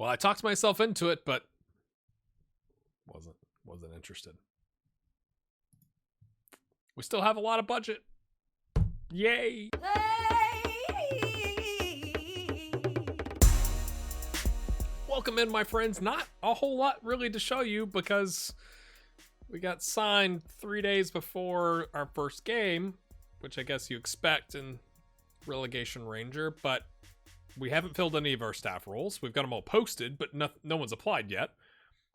Well, I talked myself into it, but wasn't interested. We still have a lot of budget. Yay! Welcome in, my friends. Not a whole lot really to show you because we got signed 3 days before our first game, which I guess you expect in Relegation Ranger, but we haven't filled any of our staff roles. We've got them all posted, but no one's applied yet.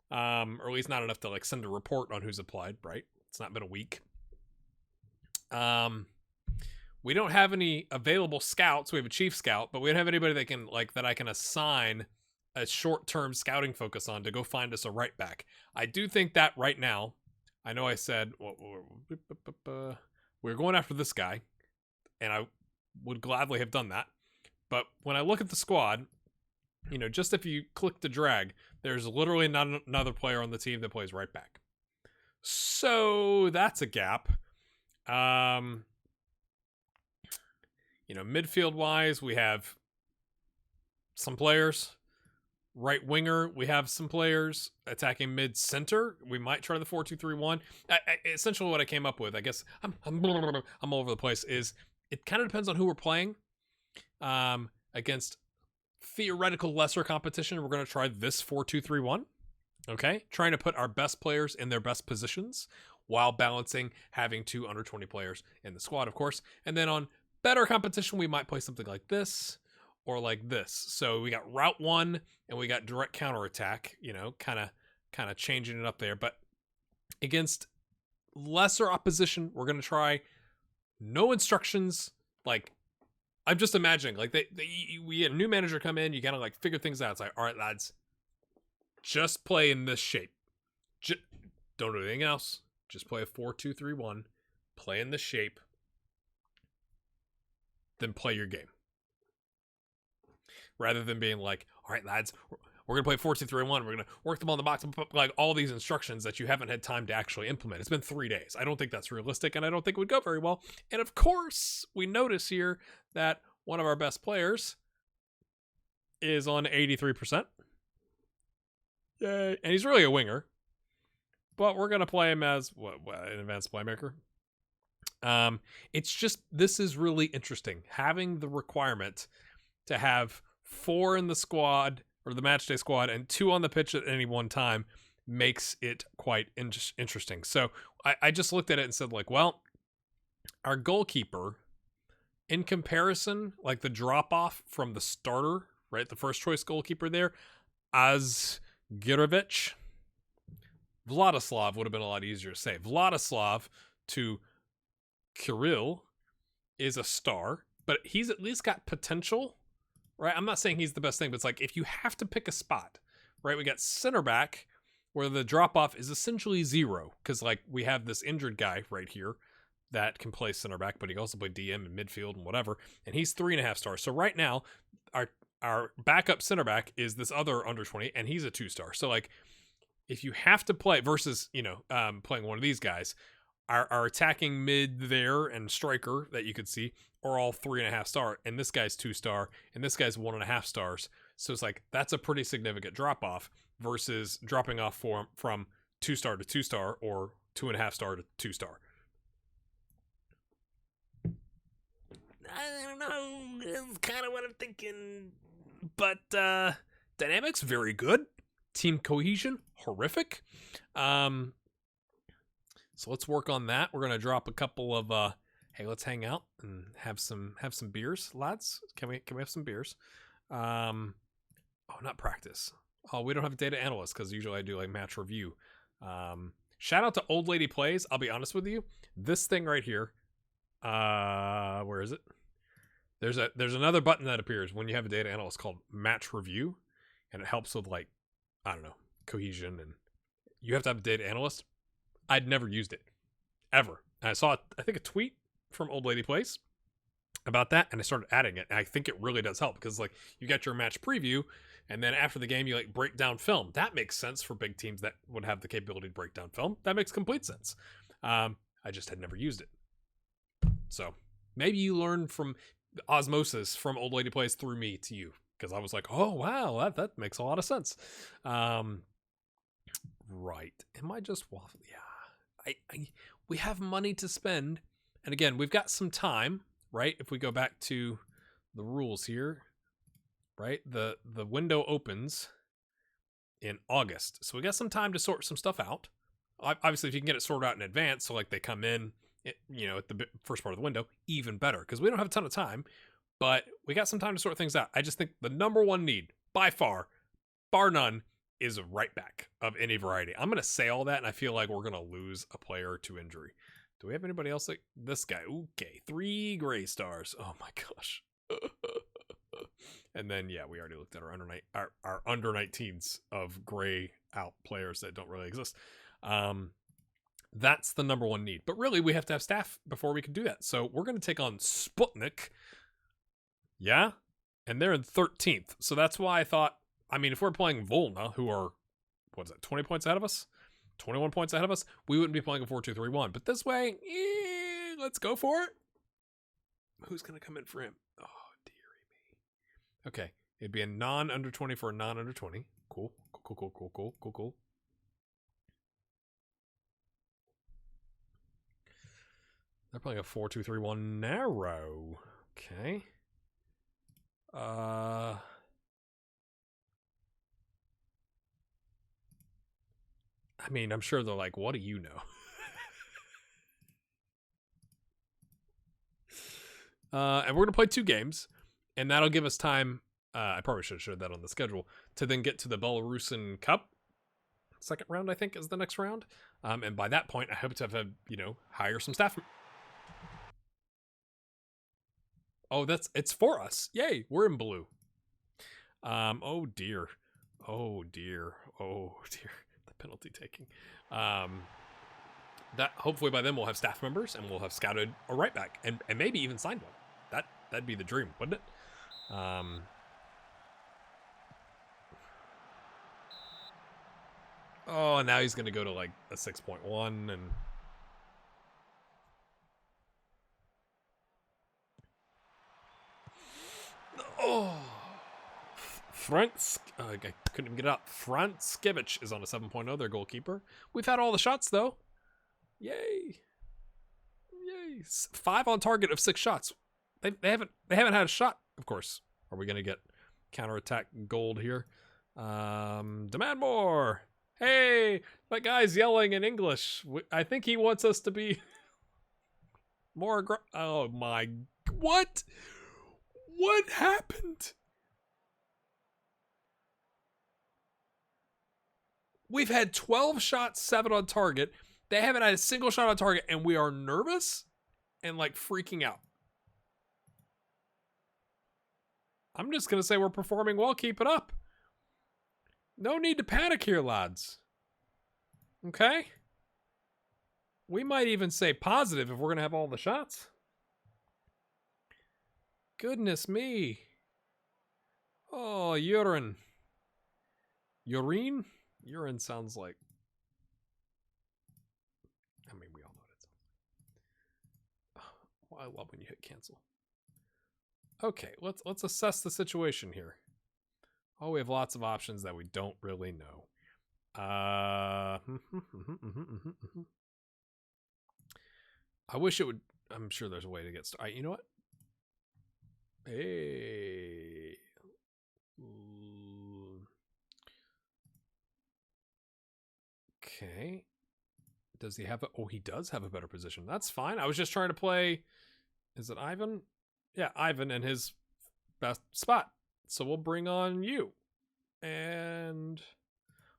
Or at least not enough to like send a report on who's applied, right? It's not been a week. We don't have any available scouts. We have a chief scout, but we don't have anybody that I can assign a short-term scouting focus on to go find us a right back. I do think that right now, I know I said we're going after this guy, and I would gladly have done that. But when I look at the squad, you know, just if you click the drag, there's literally not another player on the team that plays right back. So that's a gap. You know, midfield-wise, we have some players. Right winger, we have some players. Attacking mid-center, we might try the 4-2-3-1. Essentially what I came up with, I guess I'm all over the place, is it kind of depends on who we're playing. Against theoretical lesser competition, we're going to try this 4-2-3-1. Okay? Trying to put our best players in their best positions while balancing having 2 under 20 players in the squad, of course. And then on better competition, we might play something like this or like this. So we got route 1 and we got direct counterattack, you know, kind of changing it up there. But against lesser opposition, we're going to try no instructions. Like, I'm just imagining, like, we had a new manager come in, you got to, like, figure things out. It's like, all right, lads, just play in this shape. Don't do anything else. Just play a 4-2-3-1. Play in this shape. Then play your game. Rather than being like, all right, lads, we're going to play 4-2-3-1. We're going to work them on the box and put, like, all these instructions that you haven't had time to actually implement. It's been 3 days. I don't think that's realistic, and I don't think it would go very well. And, of course, we notice here that one of our best players is on 83%. Yay. And he's really a winger. But we're going to play him as an advanced playmaker. It's just, this is really interesting. Having the requirement to have 4 in the squad, or the matchday squad, and 2 on the pitch at any one time makes it quite interesting. So I just looked at it and said, like, well, our goalkeeper, in comparison, like the drop-off from the starter, right, the first choice goalkeeper there, Azgirovic, Vladislav would have been a lot easier to say. Vladislav to Kirill is a star, but he's at least got potential. Right, I'm not saying he's the best thing, but it's like if you have to pick a spot, right? We got center back where the drop off is essentially 0 because like we have this injured guy right here that can play center back, but he also played DM and midfield and whatever, and he's 3.5 stars. So right now, our backup center back is this other under 20, and he's a 2-star. So like if you have to play versus playing one of these guys, our attacking mid there and striker that you could see are all 3.5 star, and this guy's 2-star, and this guy's 1.5 stars. So it's like that's a pretty significant drop off versus dropping off from 2-star to 2-star or 2.5 star to 2-star. I don't know. It's kind of what I'm thinking, but dynamics very good. Team cohesion horrific. So let's work on that. We're gonna drop a couple of hey, let's hang out and have some beers, lads. Can we have some beers? Oh, not practice. Oh, we don't have a data analyst because usually I do like match review. Shout out to Old Lady Plays. I'll be honest with you. This thing right here. Where is it? There's another button that appears when you have a data analyst called match review, and it helps with like, I don't know, cohesion, and you have to have a data analyst. I'd never used it ever. And I saw, I think, a tweet from Old Lady Place about that, and I started adding it. And I think it really does help because like you get your match preview, and then after the game you like break down film. That makes sense for big teams that would have the capability to break down film. That makes complete sense. I just had never used it. So maybe you learn from osmosis from Old Lady Place through me to you. because I was like, oh wow, that makes a lot of sense. Right. Am I just waffling? Yeah. We have money to spend. And again, we've got some time, right? If we go back to the rules here, right? The window opens in August. So we got some time to sort some stuff out. Obviously, if you can get it sorted out in advance, so like they come in, at the first part of the window, even better, because we don't have a ton of time, but we got some time to sort things out. I just think the number one need, by far, bar none, is a right back of any variety. I'm going to say all that, and I feel like we're going to lose a player to injury. Do we have anybody else like this guy? Okay, 3 gray stars. Oh my gosh. And then, yeah, we already looked at our under 19s of gray out players that don't really exist. That's the number one need. But really, we have to have staff before we can do that. So we're going to take on Sputnik. Yeah? And they're in 13th. So that's why I thought, I mean, if we're playing Volna, who are, 20 points ahead of us? 21 points ahead of us? We wouldn't be playing a 4-2-3-1. But this way, let's go for it. Who's going to come in for him? Oh, dearie me. Okay. It'd be a non-under 20 for a non-under 20. Cool. Cool. They're playing a 4-2-3-1 narrow. Okay. I mean, I'm sure they're like, what do you know? And we're going to play 2 games, and that'll give us time. I probably should have showed that on the schedule to then get to the Belarusian Cup. Second round, I think, is the next round. And by that point, I hope to have, hire some staff. Oh, it's for us. Yay, we're in blue. Oh dear. The penalty taking. That hopefully by then we'll have staff members and we'll have scouted a right back and maybe even signed one. That'd be the dream, wouldn't it? Oh, now he's gonna go to like a 6.1 and I couldn't even get it out. Franskevich is on a 7.0, their goalkeeper. We've had all the shots though. Yay. 5 on target of 6 shots. They haven't had a shot, of course. Are we gonna get counterattack gold here? Demand more. Hey, that guy's yelling in English. I think he wants us to be more oh my, what happened? We've had 12 shots, 7 on target. They haven't had a single shot on target, and we are nervous and like freaking out. I'm just going to say we're performing well. Keep it up. No need to panic here, lads. Okay? We might even say positive if we're going to have all the shots. Goodness me. Oh, urine. Urine? Urine sounds like... I mean, we all know what it sounds like. Oh, I love when you hit cancel. Okay, let's assess the situation here. Oh, we have lots of options that we don't really know. I wish it would... I'm sure there's a way to get started. You know what? Hey. Okay. Does he have a... Oh, he does have a better position. That's fine. I was just trying to play... Is it Ivan? Yeah, Ivan and his best spot. So we'll bring on you. And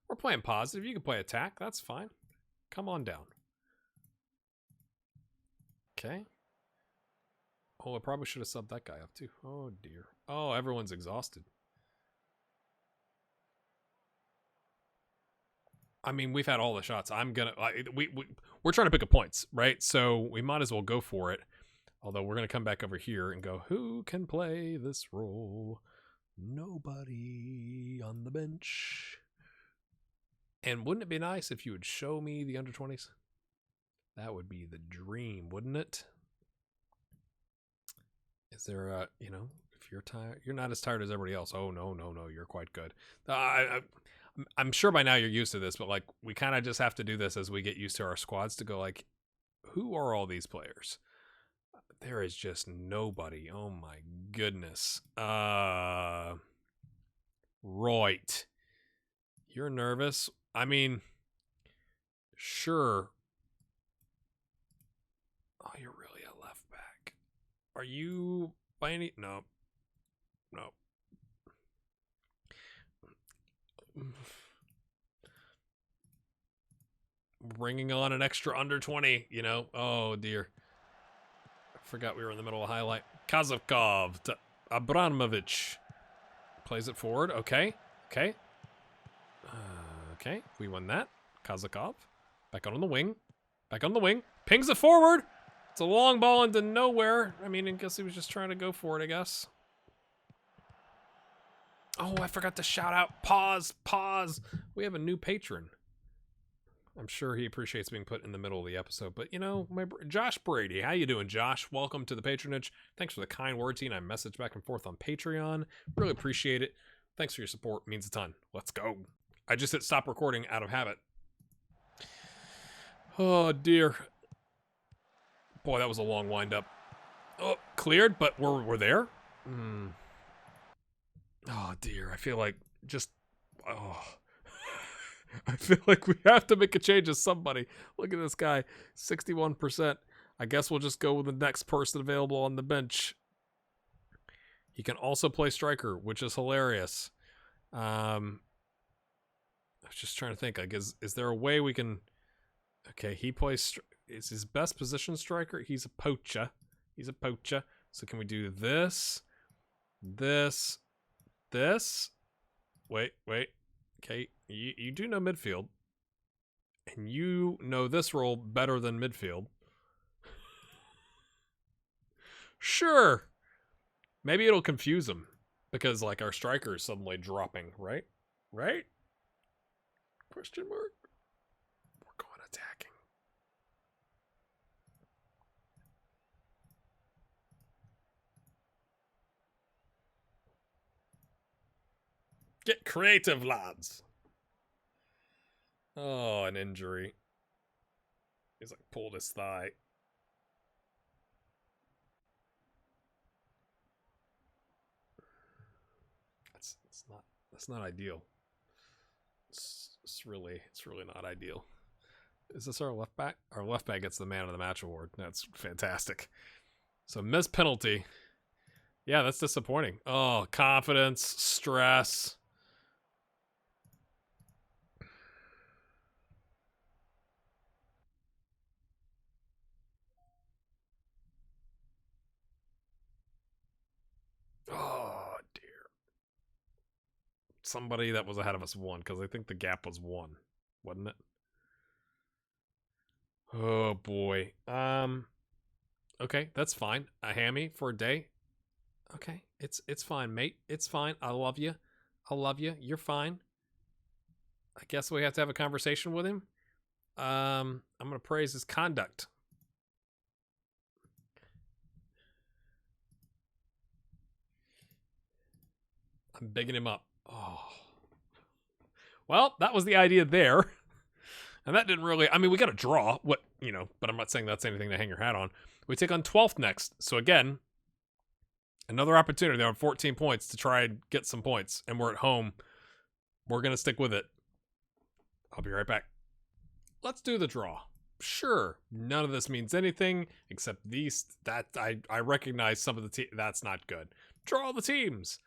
we're playing positive. You can play attack. That's fine. Come on down. Okay. Oh, I probably should have subbed that guy up too. Oh, dear. Oh, everyone's exhausted. I mean, we've had all the shots. We're trying to pick up points, right? So we might as well go for it. Although we're going to come back over here and go, who can play this role? Nobody on the bench. And wouldn't it be nice if you would show me the under 20s? That would be the dream, wouldn't it? Is there a, if if you're tired, you're not as tired as everybody else. Oh, no, no, no. You're quite good. I'm sure by now you're used to this, but like we kind of just have to do this as we get used to our squads to go like, who are all these players? There is just nobody. Oh my goodness. Right. You're nervous? I mean, sure. Oh, you're really a left back. Are you by any... No. No. Bringing on an extra under 20, you know? Oh, dear. I forgot we were in the middle of a highlight. Kazakov to Abramovich. Plays it forward. Okay. Okay. Okay. We won that. Kazakov. Back on the wing. Back on the wing. Pings it forward. It's a long ball into nowhere. I mean, I guess he was just trying to go for it, I guess. Oh, I forgot to shout out. Pause. Pause. We have a new patron. I'm sure he appreciates being put in the middle of the episode. But, you know, Josh Brady. How you doing, Josh? Welcome to the patronage. Thanks for the kind words, and I message back and forth on Patreon. Really appreciate it. Thanks for your support. It means a ton. Let's go. I just hit stop recording out of habit. Oh, dear. Boy, that was a long wind-up. Oh, cleared, but we're there? Oh, dear. I feel like just... Oh... I feel like we have to make a change as somebody. Look at this guy, 61%. I guess we'll just go with the next person available on the bench. He can also play striker, which is hilarious. I was just trying to think. Like, is there a way we can... Okay, he plays... Is his best position striker? He's a poacher. He's a poacher. So can we do this? This? This? Wait. Okay, you do know midfield. And you know this role better than midfield. Sure. Maybe it'll confuse him. Because, like, our striker is suddenly dropping, right? Right? Question mark? We're going attacking. Get creative, lads. Oh, an injury. He's like pulled his thigh. That's not ideal. It's really not ideal. Is this our left back? Our left back gets the man of the match award. That's fantastic. So missed penalty. Yeah, that's disappointing. Oh, confidence, stress. Oh, dear. Somebody that was ahead of us won, because I think the gap was 1, wasn't it? Oh, boy. Okay, that's fine. A hammy for a day. Okay, it's fine, mate. It's fine. I love you. I love you. You're fine. I guess we have to have a conversation with him. I'm going to praise his conduct. I'm bigging him up. Oh. Well, that was the idea there. And that didn't really... I mean, we got a draw. What, you know, but I'm not saying that's anything to hang your hat on. We take on 12th next. So again, another opportunity. They're on 14 points to try and get some points. And we're at home. We're going to stick with it. I'll be right back. Let's do the draw. Sure. None of this means anything except these. That I recognize some of the teams. That's not good. Draw the teams.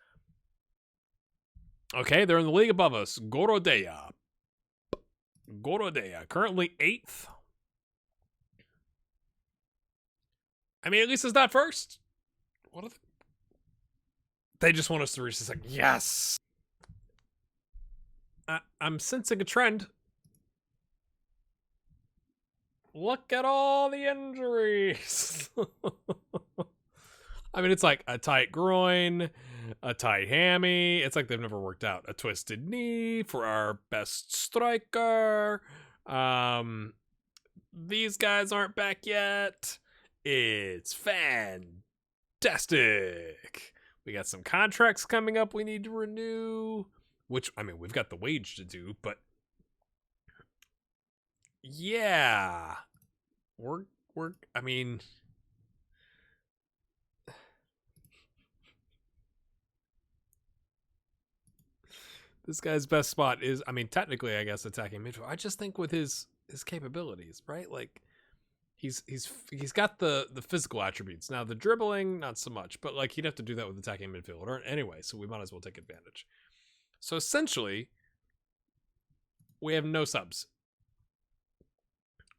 Okay, they're in the league above us. Gorodeya. Currently 8th. I mean, at least it's not first. What are they just want us to reach this. Like, yes. I'm sensing a trend. Look at all the injuries. I mean, it's like a tight groin, a tight hammy. It's like they've never worked out. A twisted knee for our best striker. These guys aren't back yet. It's fantastic. We got some contracts coming up we need to renew, which, I mean, we've got the wage to do, but yeah, I mean, this guy's best spot is, I mean, technically, I guess, attacking midfield. I just think with his capabilities, right? Like, he's got the physical attributes. Now, the dribbling, not so much, but like he'd have to do that with attacking midfield or anyway, so we might as well take advantage. So essentially, we have no subs.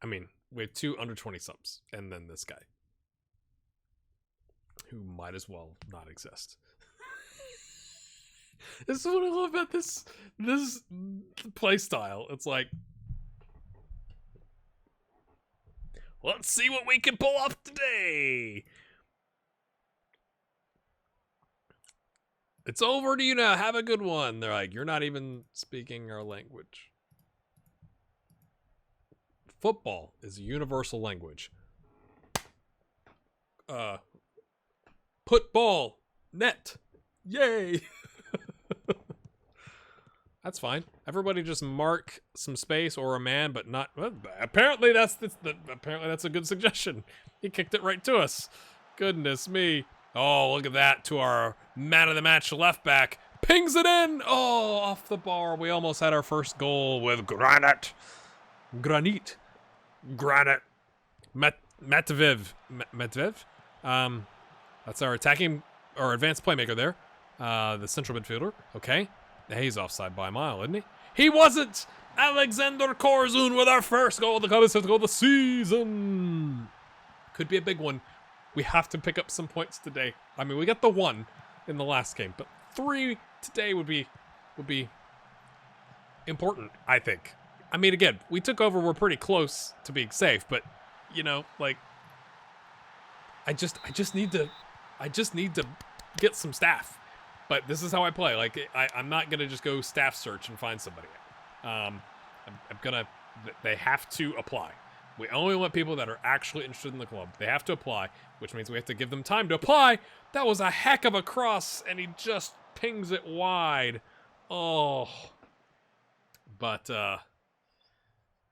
I mean, we have 2 under 20 subs, and then this guy, who might as well not exist. This is what I love about this play style. It's like, let's see what we can pull off today. It's over to you now. Have a good one. They're like, you're not even speaking our language. Football is a universal language. Put ball, net, yay. That's fine. Everybody just mark some space or a man, but not. Well, apparently that's a good suggestion. He kicked it right to us. Goodness me. Oh, look at that. To our man of the match left back. Pings it in. Oh, off the bar. We almost had our first goal with Granite. Matvev. That's our attacking or advanced playmaker there. The central midfielder. Okay. He's offside by a mile, isn't he? He wasn't! Alexander Korzun with our first goal, the club's fifth goal of the season. Could be a big one. We have to pick up some points today. I mean, we got the 1 in the last game, but 3 today would be important, I think. I mean, again, we took over, we're pretty close to being safe, but you know, like, I just need to get some staff. But this is how I play. Like, I'm not going to just go staff search and find somebody. I'm going to... They have to apply. We only want people that are actually interested in the club. They have to apply, which means we have to give them time to apply. That was a heck of a cross, and he just pings it wide. Oh. But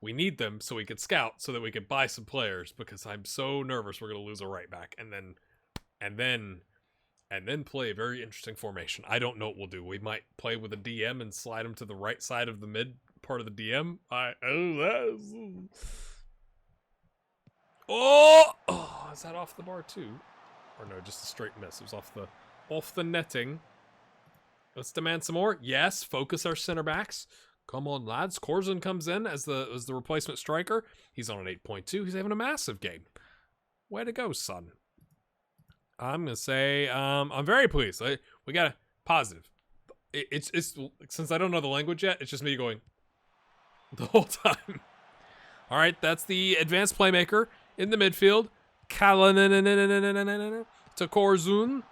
we need them so we could scout, so that we could buy some players, because I'm so nervous we're going to lose a right back. And then play a very interesting formation. I don't know what we'll do. We might play with a DM and slide him to the right side of the mid part of the DM. Is that off the bar too? Or no, just a straight miss. It was off the netting. Let's demand some more. Yes, focus our center backs. Come on, lads. Korzun comes in as the replacement striker. He's on an 8.2. He's having a massive game. Way to go, son. I'm gonna say I'm very pleased. We got a positive. It's since I don't know the language yet, it's just me going the whole time. All right, that's the advanced playmaker in the midfield. To Korzun,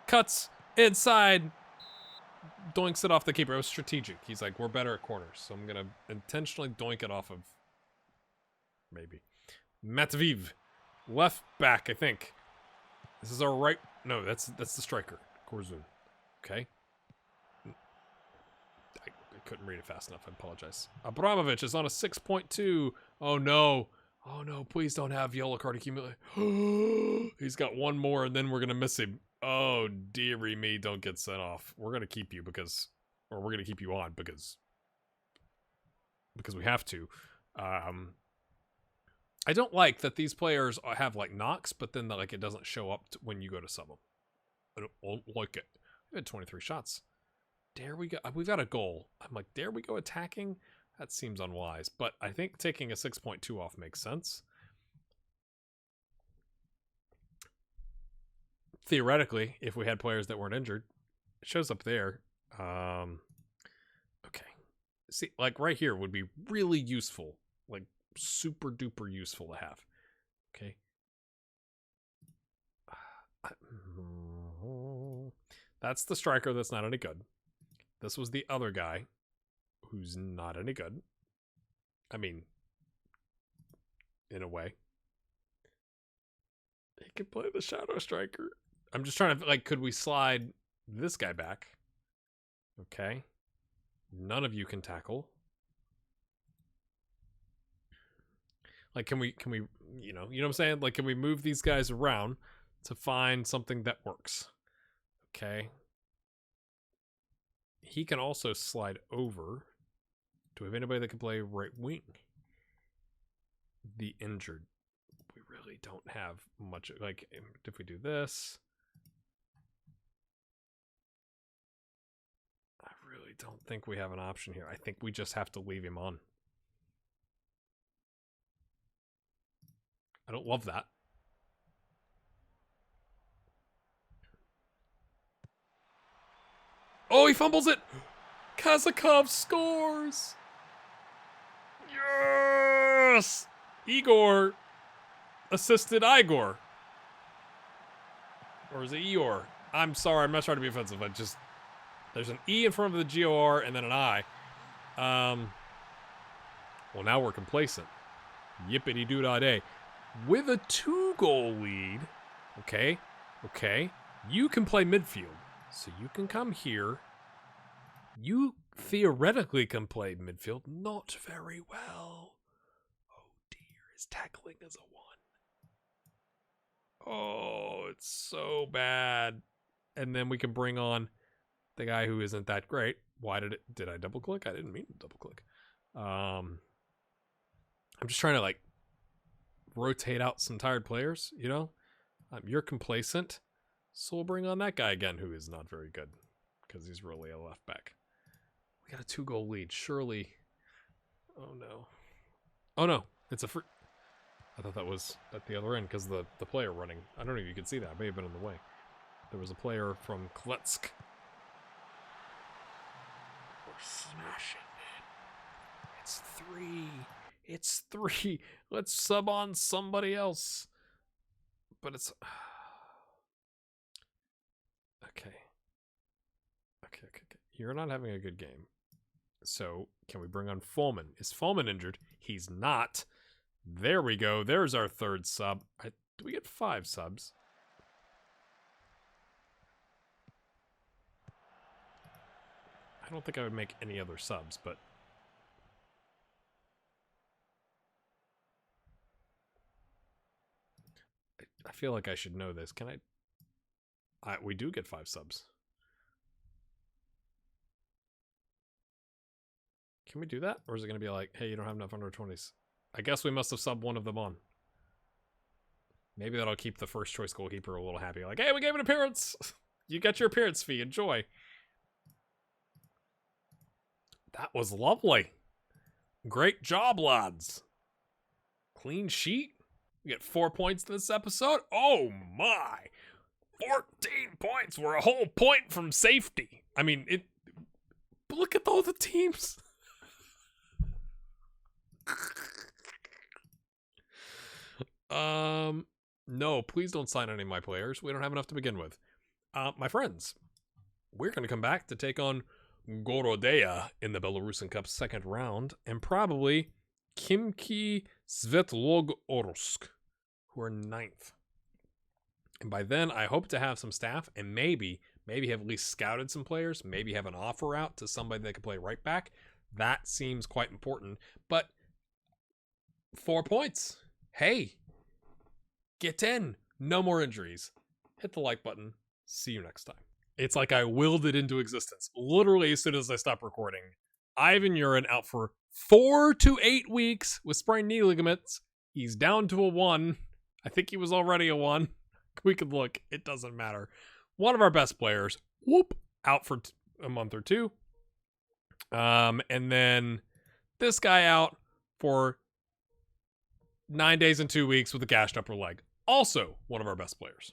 cuts inside, doinks it off the keeper. It was strategic. He's like, we're better at corners, so I'm gonna intentionally doink it off of maybe Matvev, left back, I think. This is our right... No, that's the striker. Korzun. Okay. I couldn't read it fast enough. I apologize. Abramovich is on a 6.2. Oh, no. Oh, no. Please don't have yellow card accumulate. He's got 1 more, and then we're going to miss him. Oh, dearie me. Don't get sent off. We're going to keep you because... Or we're going to keep you on because we have to. I don't like that these players have like knocks, but then like it doesn't show up when you go to sub them. I don't like it. We had 23 shots. There we go. We've got a goal. I'm like, there we go attacking. That seems unwise, but I think taking a 6.2 off makes sense. Theoretically, if we had players that weren't injured, it shows up there. Okay. See, like right here would be really useful. Like, super duper useful to have. Okay. That's the striker that's not any good. This was the other guy who's not any good. I mean, in a way. He can play the shadow striker. I'm just trying to, like, could we slide this guy back? Okay. None of you can tackle. Like, can we, you know what I'm saying? Like, can we move these guys around to find something that works? Okay. He can also slide over. Do we have anybody that can play right wing? The injured. We really don't have much. Like, if we do this, I really don't think we have an option here. I think we just have to leave him on. I don't love that. Oh, he fumbles it! Kazakov scores! Yes! Igor assisted Igor. Or is it Eeyore? I'm sorry, I'm not trying to be offensive. I just... There's an E in front of the G-O-R and then an I. Well, now we're complacent. Yippity-doo-dah-day. With a 2-goal lead. Okay. You can play midfield. So you can come here. You theoretically can play midfield. Not very well. Oh dear, his tackling is a 1. Oh, it's so bad. And then we can bring on the guy who isn't that great. Why did I double click? I didn't mean to double click. I'm just trying to, like, rotate out some tired players, you know? You're complacent. So we'll bring on that guy again, who is not very good because he's really a left back. We got a 2-goal lead. Surely. Oh no. It's a free. I thought that was at the other end because the player running. I don't know if you can see that. I may have been in the way. There was a player from Kletsk. We're smashing it. It's 3. Let's sub on somebody else. But it's... Okay. You're not having a good game. So, can we bring on Foreman? Is Foreman injured? He's not. There we go. There's our 3rd sub. Do we get 5 subs? I don't think I would make any other subs, but... I feel like I should know this. Can I... we do get 5 subs. Can we do that? Or is it going to be like, hey, you don't have enough under 20s? I guess we must have subbed one of them on. Maybe that'll keep the first choice goalkeeper a little happy. Like, hey, we gave an appearance. You get your appearance fee. Enjoy. That was lovely. Great job, lads. Clean sheet. We get 4 points this episode. Oh, my. 14 points. We're a whole point from safety. I mean, look at all the teams. No, please don't sign any of my players. We don't have enough to begin with. My friends, we're going to come back to take on Gorodeya in the Belarusian Cup 2nd round, and probably Khimki Svetlogorsk, who are 9th. And by then, I hope to have some staff and maybe have at least scouted some players, maybe have an offer out to somebody that can play right back. That seems quite important. But 4 points. Hey, get in. No more injuries. Hit the like button. See you next time. It's like I willed it into existence. Literally, as soon as I stopped recording, Ivan Urin out for 4 to 8 weeks with sprained knee ligaments. He's down to a 1. I think he was already a 1. We could look. It doesn't matter. One of our best players, out for a month or 2. And then this guy out for 9 days and 2 weeks with a gashed upper leg. Also one of our best players.